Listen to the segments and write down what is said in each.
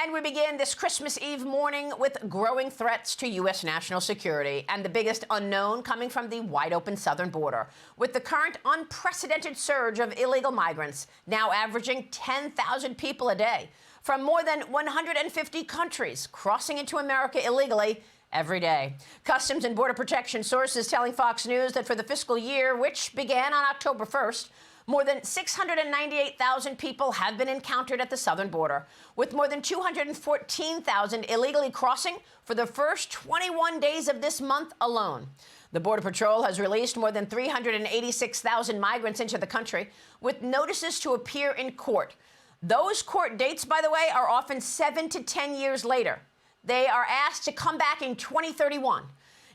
And we begin this Christmas Eve morning with growing threats to U.S. national security and the biggest unknown coming from the wide-open southern border, with the current unprecedented surge of illegal migrants now averaging 10,000 people a day from more than 150 countries crossing into America illegally every day. Customs and Border Protection sources telling Fox News that for the fiscal year, which began on October 1st, more than 698,000 people have been encountered at the southern border, with more than 214,000 illegally crossing for the first 21 days of this month alone. The Border Patrol has released more than 386,000 migrants into the country, with notices to appear in court. Those court dates, by the way, are often 7 to 10 years later. They are asked to come back in 2031.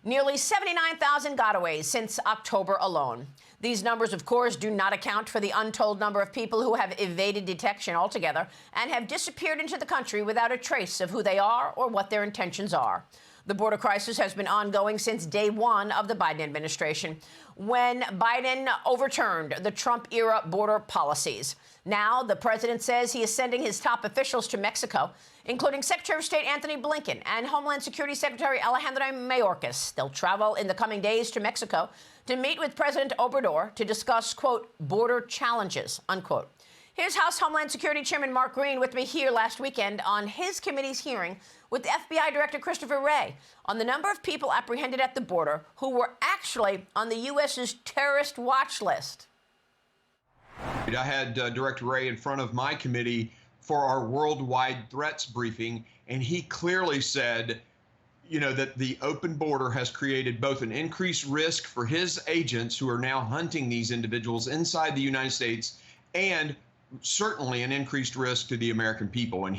Nearly 79,000 gotaways since October alone. These numbers, of course, do not account for the untold number of people who have evaded detection altogether and have disappeared into the country without a trace of who they are or what their intentions are. The border crisis has been ongoing since day one of the Biden administration, when Biden overturned the Trump-era border policies. Now, the president says he is sending his top officials to Mexico, including Secretary of State Anthony Blinken and Homeland Security Secretary Alejandro Mayorkas. They'll travel in the coming days to Mexico to meet with President Obrador to discuss, quote, border challenges, unquote. Here's House Homeland Security Chairman Mark Green with me here last weekend on his committee's hearing with FBI Director Christopher Wray on the number of people apprehended at the border who were actually on the U.S.'s terrorist watch list. I had Director Wray in front of my committee for our worldwide threats briefing, and he clearly said, you know, that the open border has created both an increased risk for his agents who are now hunting these individuals inside the United States and certainly an increased risk to the American people. And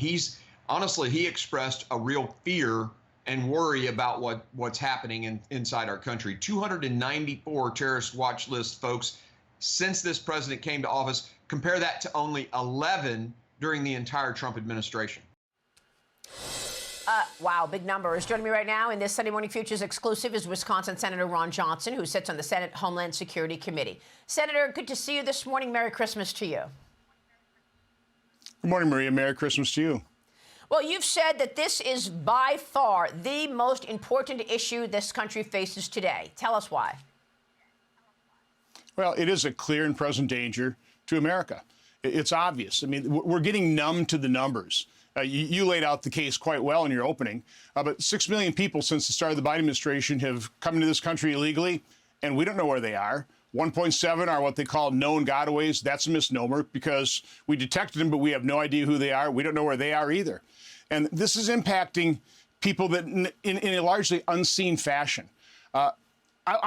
honestly, he expressed a real fear and worry about what's happening inside our country. 294 terrorist watch list folks since this president came to office. Compare that to only 11 during the entire Trump administration. Wow, big numbers. Joining me right now in this Sunday Morning Futures exclusive is Wisconsin Senator Ron Johnson, who sits on the Senate Homeland Security Committee. Senator, good to see you this morning. Merry Christmas to you. Good morning, Maria. Merry Christmas to you. Well, you've said that this is by far the most important issue this country faces today. Tell us why. Well, it is a clear and present danger to America. It's obvious. I mean, we're getting numb to the numbers. You laid out the case quite well in your opening, but 6 million people since the start of the Biden administration have come into this country illegally, and we don't know where they are. 1.7 are what they call known gotaways. That's a misnomer because we detected them, but we have no idea who they are. We don't know where they are either. And this is impacting people that in a largely unseen fashion. I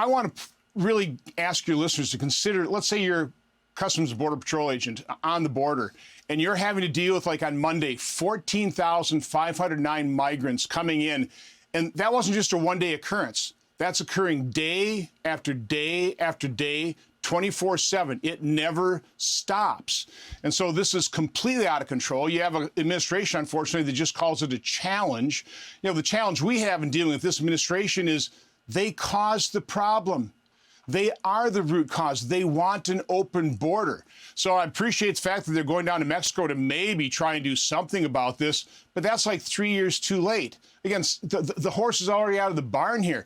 want to really ask your listeners to consider, let's say you're Customs and Border Patrol agent on the border, and you're having to deal with, like on Monday, 14,509 migrants coming in. And that wasn't just a one-day occurrence. That's occurring day after day after day, 24/7. It never stops. And so this is completely out of control. You have an administration, unfortunately, that just calls it a challenge. You know, the challenge we have in dealing with this administration is they caused the problem. They are the root cause. They want an open border. So I appreciate the fact that they're going down to Mexico to maybe try and do something about this, but that's like 3 years too late. Again, the horse is already out of the barn here.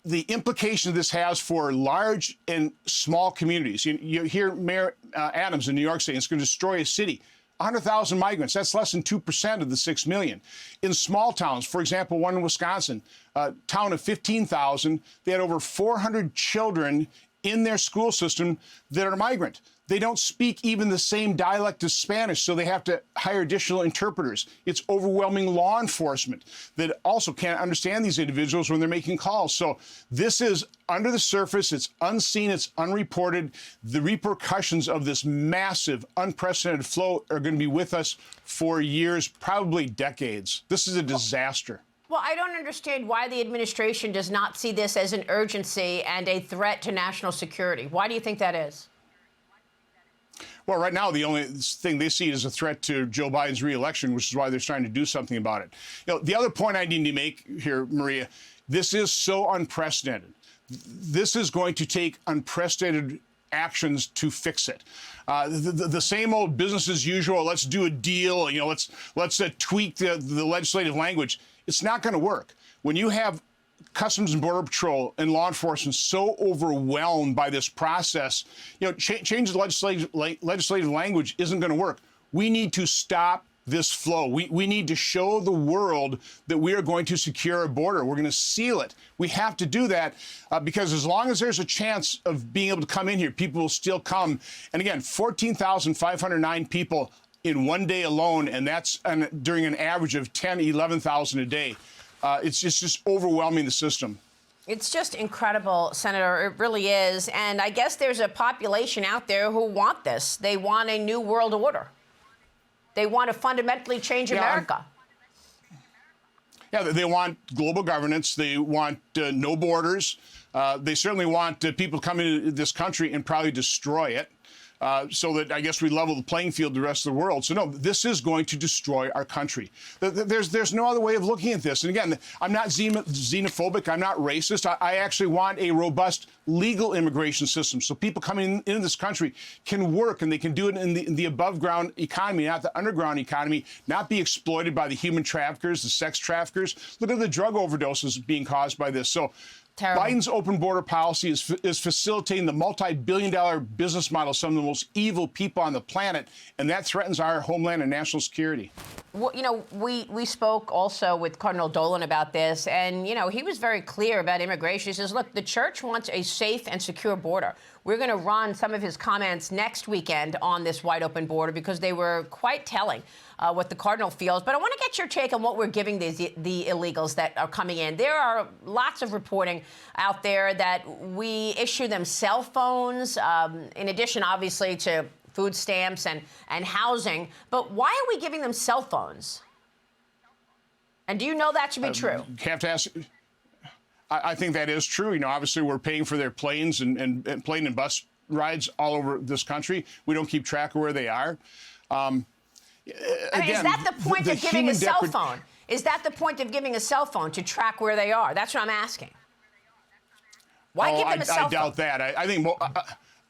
The implication this has for large and small communities. You hear Mayor Adams in New York saying it's going to destroy a city. 100,000 migrants, that's less than 2% of the 6 million. In small towns, for example, one in Wisconsin, a town of 15,000, they had over 400 children in their school system that are migrant. They don't speak even the same dialect as Spanish, so they have to hire additional interpreters. It's overwhelming law enforcement that also can't understand these individuals when they're making calls. So this is under the surface. It's unseen. It's unreported. The repercussions of this massive, unprecedented flow are going to be with us for years, probably decades. This is a disaster. Well, I don't understand why the administration does not see this as an urgency and a threat to national security. Why do you think that is? Well, right now, the only thing they see is a threat to Joe Biden's reelection, which is why they're trying to do something about it. You know, the other point I need to make here, Maria, this is so unprecedented. This is going to take unprecedented actions to fix it. The same old business as usual. Let's do a deal. You know, let's tweak the legislative language. It's not going to work when you have Customs and Border Patrol and law enforcement so overwhelmed by this process. You know, change the legislative language isn't going to work. We need to stop this flow. We need to show the world that we are going to secure our border. We're going to seal it. We have to do that because as long as there's a chance of being able to come in here, people will still come. And again, 14,509 people in one day alone, and that's during an average of 10, 11,000 a day. It's just overwhelming the system. It's just incredible, Senator. It really is. And I guess there's a population out there who want this. They want a new world order. They want to fundamentally change America. Yeah, they want global governance. They want no borders. They certainly want people coming into this country and probably destroy it. So that I guess we level the playing field to the rest of the world. So no, this is going to destroy our country. There's no other way of looking at this. And again, I'm not xenophobic. I'm not racist. I actually want a robust legal immigration system so people coming into this country can work and they can do it in the above ground economy, not the underground economy, not be exploited by the human traffickers, the sex traffickers. Look at the drug overdoses being caused by this. So terrible. Biden's open border policy is facilitating the multi-billion-dollar business model of some of the most evil people on the planet, and that threatens our homeland and national security. Well, you know, we spoke also with Cardinal Dolan about this, and, you know, he was very clear about immigration. He says, look, the church wants a safe and secure border. We're going to run some of his comments next weekend on this wide-open border because they were quite telling what the Cardinal feels. But I want to get your take on what we're giving the illegals that are coming in. There are lots of reporting out there that we issue them cell phones, in addition, obviously, to food stamps and housing. But why are we giving them cell phones? And do you know that to be true? You have to ask. I think that is true. You know, obviously, we're paying for their planes and plane and bus rides all over this country. We don't keep track of where they are. Again, is that the point of giving a cell phone? Is that the point of giving a cell phone, to track where they are? That's what I'm asking. Why give them a cell phone? I doubt that.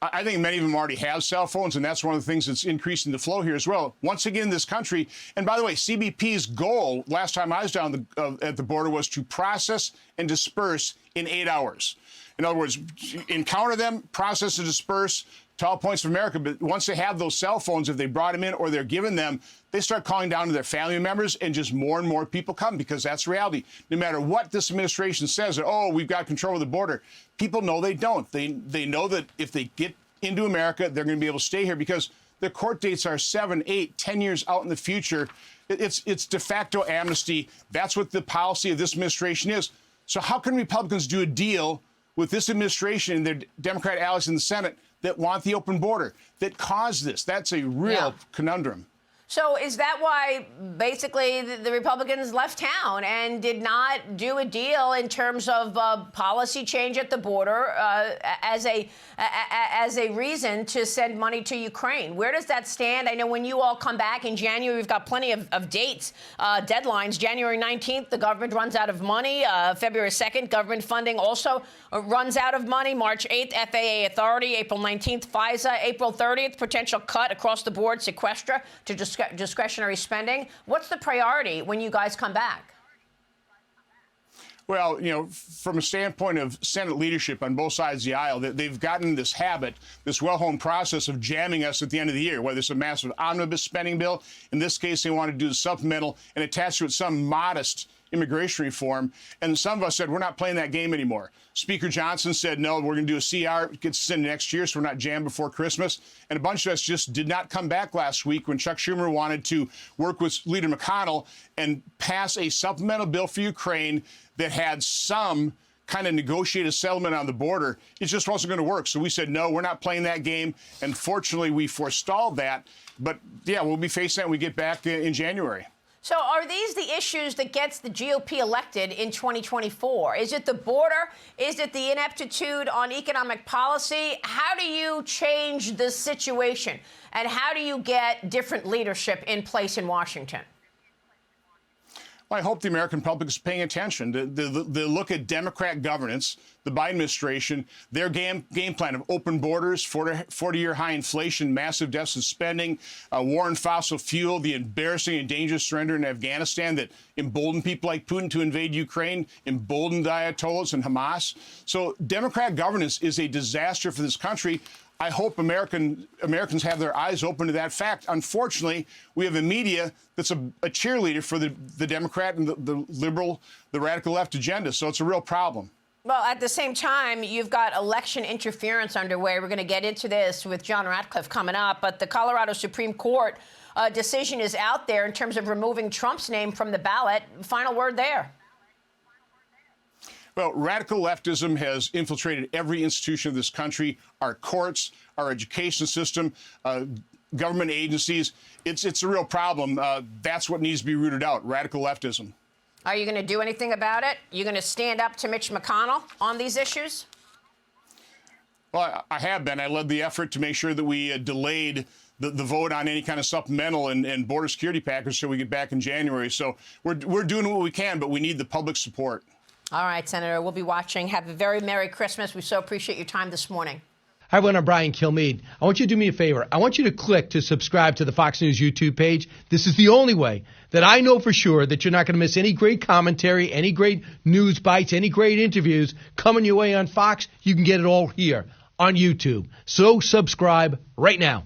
I think many of them already have cell phones, and that's one of the things that's increasing the flow here as well. Once again, in this country, and by the way, CBP's goal last time I was down at the border was to process and disperse in 8 hours. In other words, encounter them, process and disperse to all points of America. But once they have those cell phones, if they brought them in or they're given them, they start calling down to their family members, and just more and more people come, because that's reality. No matter what this administration says, that, oh, we've got control of the border, people know they don't. They know that if they get into America, they're going to be able to stay here because their court dates are 7, 8, 10 years out in the future. It's de facto amnesty. That's what the policy of this administration is. So how can Republicans do a deal with this administration and their Democrat allies in the Senate that want the open border, that caused this? That's a real conundrum. So is that why basically the Republicans left town and did not do a deal in terms of policy change at the border as a reason to send money to Ukraine? Where does that stand? I know when you all come back in January, we've got plenty of dates, deadlines. January 19th, the government runs out of money. February 2nd, government funding also runs out of money. March 8th, FAA authority. April 19th, FISA. April 30th, potential cut across the board, sequestra to discretionary spending. What's the priority when you guys come back? Well, you know, from a standpoint of Senate leadership on both sides of the aisle, they've gotten this habit, this well-honed process of jamming us at the end of the year, whether it's a massive omnibus spending bill. In this case, they want to do the supplemental and attach to it some modest immigration reform. And some of us said, we're not playing that game anymore. Speaker Johnson said, no, we're going to do a CR, it gets sent next year, so we're not jammed before Christmas. And a bunch of us just did not come back last week when Chuck Schumer wanted to work with Leader McConnell and pass a supplemental bill for Ukraine that had some kind of negotiated settlement on the border. It just wasn't going to work. So we said, no, we're not playing that game. And fortunately, we forestalled that. But yeah, we'll be facing that when we get back in January. So are these the issues that gets the GOP elected in 2024? Is it the border? Is it the ineptitude on economic policy? How do you change this situation? And how do you get different leadership in place in Washington? Well, I hope the American public is paying attention. The look at Democrat governance, the Biden administration, their game plan of open borders, 40-year high inflation, massive deficit spending, war on fossil fuel, the embarrassing and dangerous surrender in Afghanistan that emboldened people like Putin to invade Ukraine, emboldened the Ayatollahs and Hamas. So Democrat governance is a disaster for this country. I hope Americans have their eyes open to that fact. Unfortunately, we have a media that's a cheerleader for the Democrat and the liberal, the radical left agenda. So it's a real problem. Well, at the same time, you've got election interference underway. We're going to get into this with John Ratcliffe coming up. But the Colorado Supreme Court decision is out there in terms of removing Trump's name from the ballot. Final word there. Well, radical leftism has infiltrated every institution of this country, our courts, our education system, government agencies. It's a real problem. That's what needs to be rooted out, radical leftism. Are you going to do anything about it? You're going to stand up to Mitch McConnell on these issues? Well, I have been. I led the effort to make sure that we delayed the vote on any kind of supplemental and border security package so we get back in January. So we're doing what we can, but we need the public support. All right, Senator, we'll be watching. Have a very Merry Christmas. We so appreciate your time this morning. Hi, everyone. I'm Brian Kilmeade. I want you to do me a favor. I want you to click to subscribe to the Fox News YouTube page. This is the only way that I know for sure that you're not going to miss any great commentary, any great news bites, any great interviews coming your way on Fox. You can get it all here on YouTube. So subscribe right now.